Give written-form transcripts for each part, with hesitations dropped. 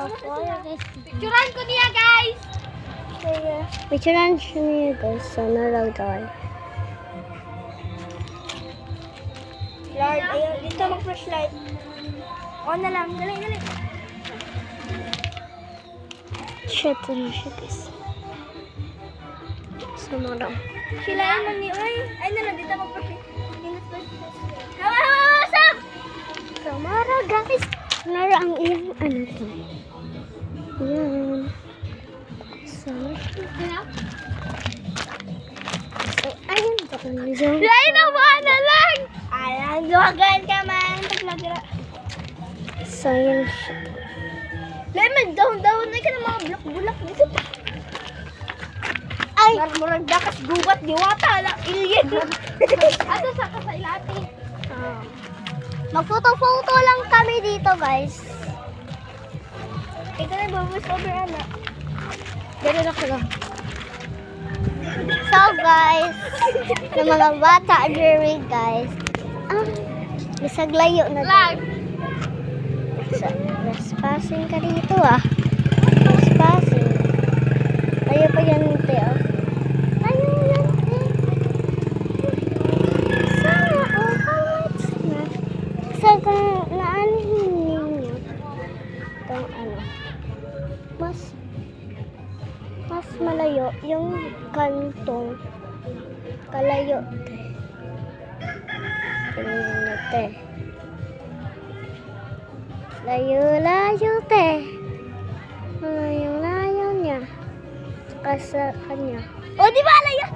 Picturean ko niya, guys. Picturean niya, guys. Sana lang tayo. Lord, ayun. Dito mag-flashlight. On na lang. Dali, dali. Shit, ano siya, guys. Sumarang. Silain mo ni... Uy! Ay na lang. Dito mag-flashlight. Hawa, hawa, Sam! Sumarang, guys. Sumarang yung ano to. Yan. Sana siya. So, ayun ba ang isang... Silain mo na lang! Alam, duwagan ka man. Paglagra. So, yun siya. Lemon, daon-daon na ka ng mga bulak-bulak dito. Ay! Murag dakas gubat, diwata, lang alien. Ato sa kasailati. Magphoto-photo lang kami dito, guys. Ito na babas over, anak. Ganun ako lang. So, guys, ng mga bata, Jerry, guys. Bisaglayo na. Lag! Trespassing ka dito, Trespassing. Tayo pa yan, te, Tayo yan, te. Sana, kawats na. Sa kung naanihin ninyo, itong mas malayo yung kantong kalayo, te. Tingnan nyo, te. Layo-layo, te. Layo-layo niya. Tsaka sa kanya. O, di ba, layo?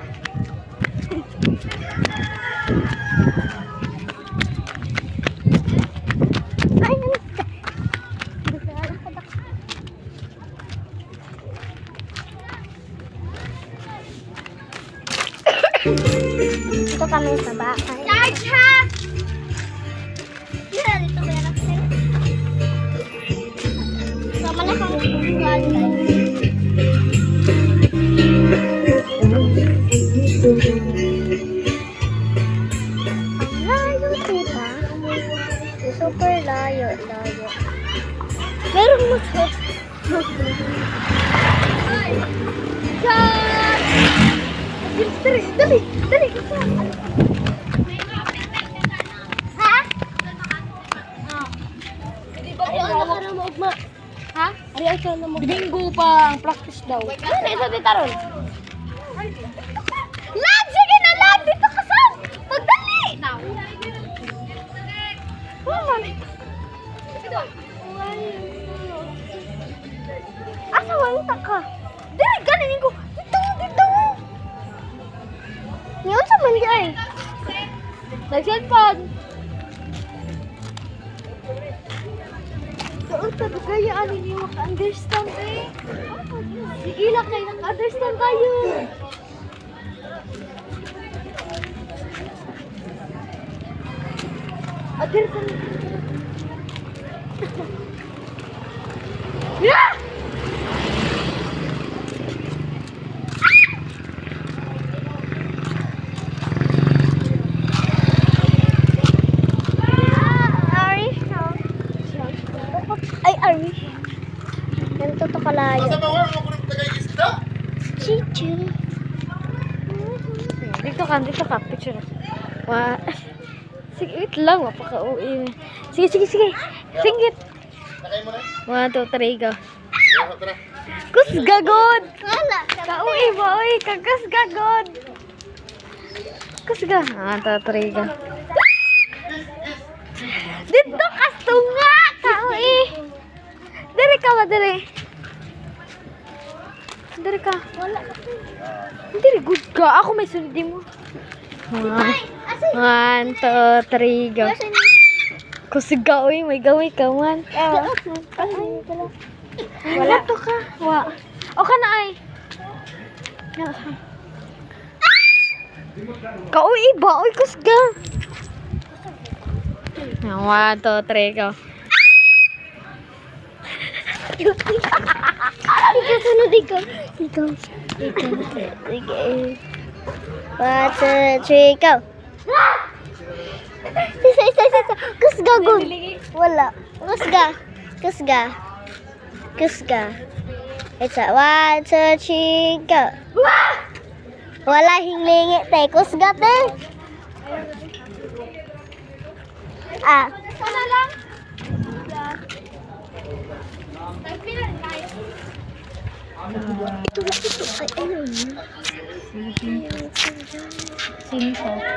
Ay, ano? Ito kami sa bahay. Charge, ha? Yan, dito meron sa'yo. Sama na kang kukuhan, Ang layo, diba? Super layo. Meron mo sa... Dali! Ha? Ay, ano ka na maugma? Ha? Ay, ay, ka na maugma? Bingo pa ang practice daw. Ano isa dito ron? Lad! Sige na, Lad! Dito ka, Sam! Pagdali! Asa wala ka? Dili, ganinin ko. Dito! Ngayon sa mandi ay. Nag-cellphone. Doon sa kaya ano niyo maka-understand eh. Sige lang kayo, nag-understand kayo. Adir ka na. Yeah! Ay, Arish. Ganito to kalayo. Chichu. Dito ka, picture. Wa. Sige, wait lang, mapaka-uwi. Sige. Singit. 1, 2, 3, go. Kus gagod. Wala. Kauwi ba, oy, kagas gagod. Kus ga. 1, 2, 3, go. Dito kastunga, kauwi. Dere ka ba, dere? Dere ka. Wala. Dere, good ka. Ako may sundin mo. 1, 2, 3, go. Kusiga, oy, may gawin ka, 1. Wala to ka. O ka na ay. Kauwi ba? Oy, kusga. 1, 2, 3, go. Ikaw, sunod ikaw. Ikaw. Sige. 1, 2, 3, go. Isa. Kusga, good. Wala. Kusga. Kusga. It's a 1, 2, 3, go. Wala hilingi te. Kusga te. Ah. Sana lang. Ito. Ay, ayun. 5.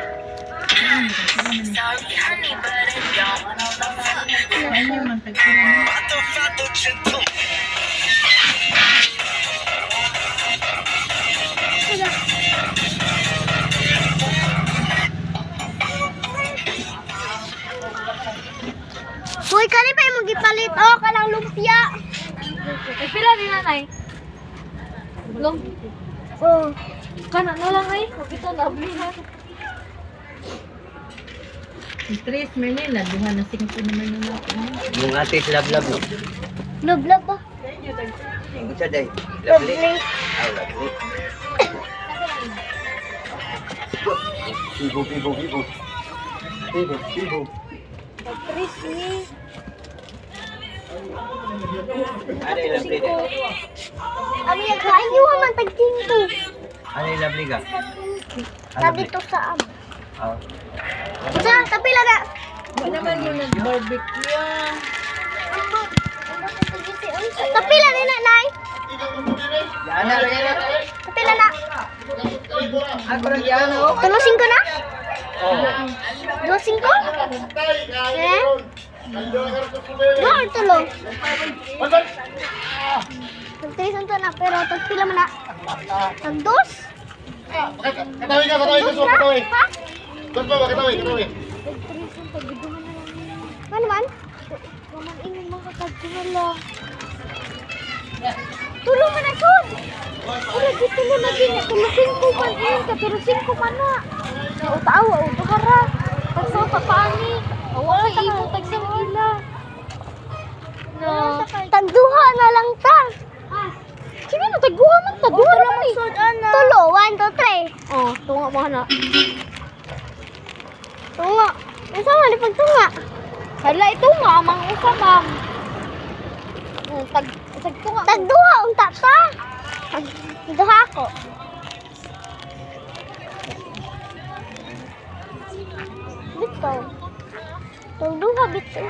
Uy, kani pa yung gipalit. Oh, kanang lumpia. Ay, pila ni nanay? Long. Oh. Kana na lang ay. Huwag ito nablihan. Stress man nila, duha na 5 naman yung natin. Yung ate lablab no. Love ba? Isa day. Lovely. Ah, lovely. Bibo, bibo, bibo. Bibo, bibo. Crispy. Ano yung lovely day? Ami nagkain yung man tagtinto. Ano yung lovely ka? Sabi to sa am. Oh. Sa tapila na. Ba naman yung nag-barbecue yan. Tapila ni nanay. Ano lagay na? Tapila na. Ako lang yan oh. Tulo 5 na? Oh. 2 5? Eh? 2 or tulo? Tagtisan to na pero tagpila man na. Tag 2? Katawi ka, katawi ka, katawi. Ha? Doon pa ba, katawi, katawi. Ano man? Waman ingin mga kagdumala. Tulo man na sun! Ura, di tulo na din. Tulo 5 man yun ka, pero 5 man na. Utawa, utahara. Tagsa pa paani. Wala kay imo tagsang ila. No. Tagduha na lang ta. Sige na tagduha man ta. Duha naman eh. Tulo, 1, 2, 3. Oh, tunga mo na. Tunga. Isa man ni pagtunga. Hala ito nga mang usa ma'am. Tagtunga. Tagduha unta ta. Duha ko. Bito. Tagduha bito.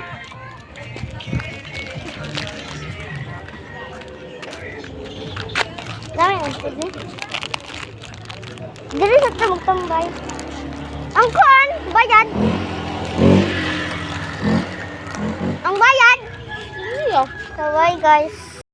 Dami ang sige. Dili sa tambay. Ang kuan, bayad. Ang bayad. Iya. Bye guys.